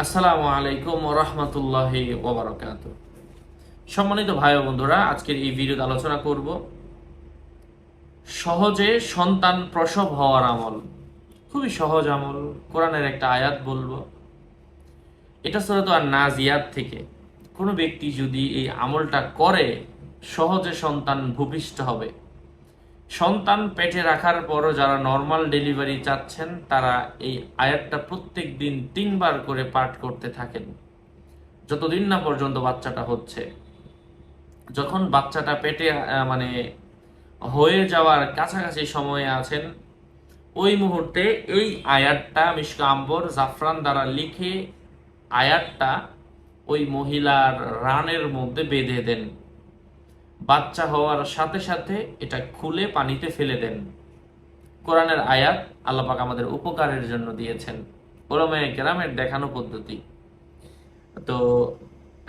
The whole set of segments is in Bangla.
আসসালামু আলাইকুম ওয়া রাহমাতুল্লাহি ওয়া বারাকাতুহু। সম্মানিত ভাই ও বন্ধুরা, আজকের এই ভিডিওতে আলোচনা করব সহজে সন্তান প্রসব হওয়ার আমল। খুবই সহজ আমল, কোরআনের একটা আয়াত বলবো। এটা সূরা আন-নাজিয়াত থেকে। কোনো ব্যক্তি যদি এই আমলটা করে সহজে সন্তান ভূমিষ্ঠ হবে। সন্তান পেটে রাখার পরও যারা নর্মাল ডেলিভারি চাচ্ছেন তারা এই আয়াতটা প্রত্যেক দিন 3 বার করে পাঠ করতে থাকেন, যতদিন না পর্যন্ত বাচ্চাটা হচ্ছে। যখন বাচ্চাটা পেটে মানে হয়ে যাওয়ার কাছাকাছি সময়ে আছেন, ওই মুহূর্তে এই আয়াতটা মিশকা আম্বর জাফরান দ্বারা লিখে আয়াতটা ওই মহিলার রানের মধ্যে বেঁধে দেন। বাচ্চা হওয়ার সাথে সাথে এটা খুলে পানিতে ফেলে দেন। কোরআনের আয়াত আল্লাহ পাক আমাদের উপকারের জন্য দিয়েছেন, ওলামায়ে কেরামের দেখানো পদ্ধতি। তো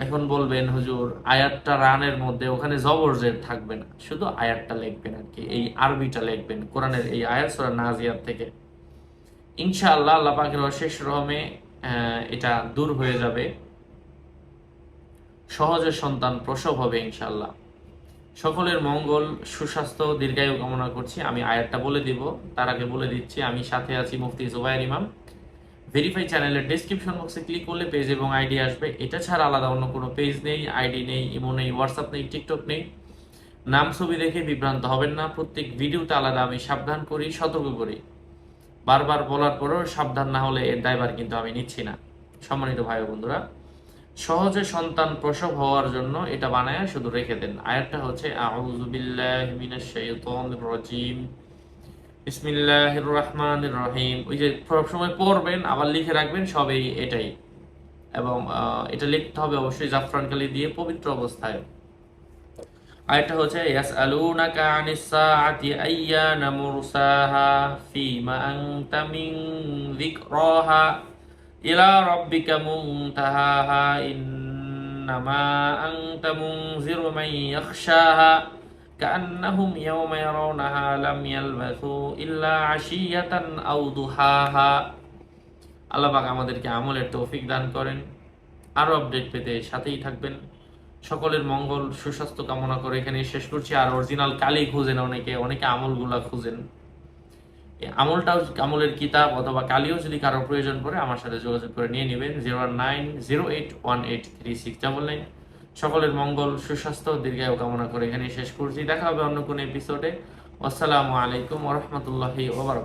এখন বলবেন হুজুর আয়াতটা রানের মধ্যে, ওখানে জবর জের থাকবে না, শুধু আয়াতটা লিখবেন আর কি, এই আরবিটা লিখবেন কোরআনের এই আয়াত সূরা নাজিয়াত থেকে। ইনশাআল্লাহ আল্লাহ পাকের অশেষ রহমে এটা দূর হয়ে যাবে, সহজে সন্তান প্রসব হবে ইনশাআল্লাহ। সকলের মঙ্গল, সুস্বাস্থ্য, দীর্ঘায়ু কামনা করছি। আমি আয়াতটা বলে দিব, তার আগে বলে দিচ্ছি আমি সাথে আছি মুফতি জুবায়ের ইমাম। ভেরিফাই চ্যানেলের ডেসক্রিপশন বক্সে ক্লিক করলে পেজ এবং আইডি আসবে। এটা ছাড়া আলাদা অন্য কোনো পেজ নেই, আইডি নেই, ইমো নেই, হোয়াটসঅ্যাপ নেই, টিকটক নেই। নাম ছবি দেখে বিভ্রান্ত হবেন না। প্রত্যেক ভিডিওতে আলাদা আমি সাবধান করি, সতর্ক করি। বারবার বলার পরেও সাবধান না হলে এর দায়ভার কিন্তু আমি নিচ্ছি না। সম্মানিত ভাই ও বন্ধুরা, সহজে সন্তান প্রসব হওয়ার জন্য এটা বানায় শুধু রেখে দেন। আয়াতটা হচ্ছে আউযু বিল্লাহি মিনাশ শাইতানির রাজিম, বিসমিল্লাহির রহমানির রহিম। ওই যে সব সময় পড়বেন আবার লিখে রাখবেন, সবই এটাই। এবং এটা লিখতে হবে অবশ্যই জাফরান কালি দিয়ে পবিত্র অবস্থায়। আরেকটা হচ্ছে ইয়াসআলুনাকা আনিস সাআতি আইয়ানা মুরসাহা ফীমা আনতা মিন যিকরাহা ইলা রাব্বিকা মুনতাহাহা ইন্নামা আনতা মুনযিরু মান ইয়াখশাহা কাআন্নাহুম ইয়াওমা ইয়ারাউনাহা লাম ইয়ালবাসু ইল্লা আশিয়াতান আও দুহাহা। আল্লাহ পাক আমাদেরকে আমলের তৌফিক দান করেন। আরো আপডেট পেতে সাথেই থাকবেন। সকলের মঙ্গল, সুস্বাস্থ্য কামনা করে এখানে শেষ করছি। আর অরিজিনাল কালি খুঁজেন অনেকে, অনেকে আমলগুলা খুঁজেন। এই আমলটাও, আমলের কিতাব অথবা কালিও যদি কারো প্রয়োজন পড়ে আমার সাথে যোগাযোগ করে নিয়ে নেবেন 0908183699। সকলের মঙ্গল, সুস্বাস্থ্য, দীর্ঘায়ু কামনা করে এখানে শেষ করছি। দেখা হবে অন্য কোনো এপিসোডে। আসসালামু আলাইকুম ওয়া রাহমাতুল্লাহি ওয়া বারাকাতুহু।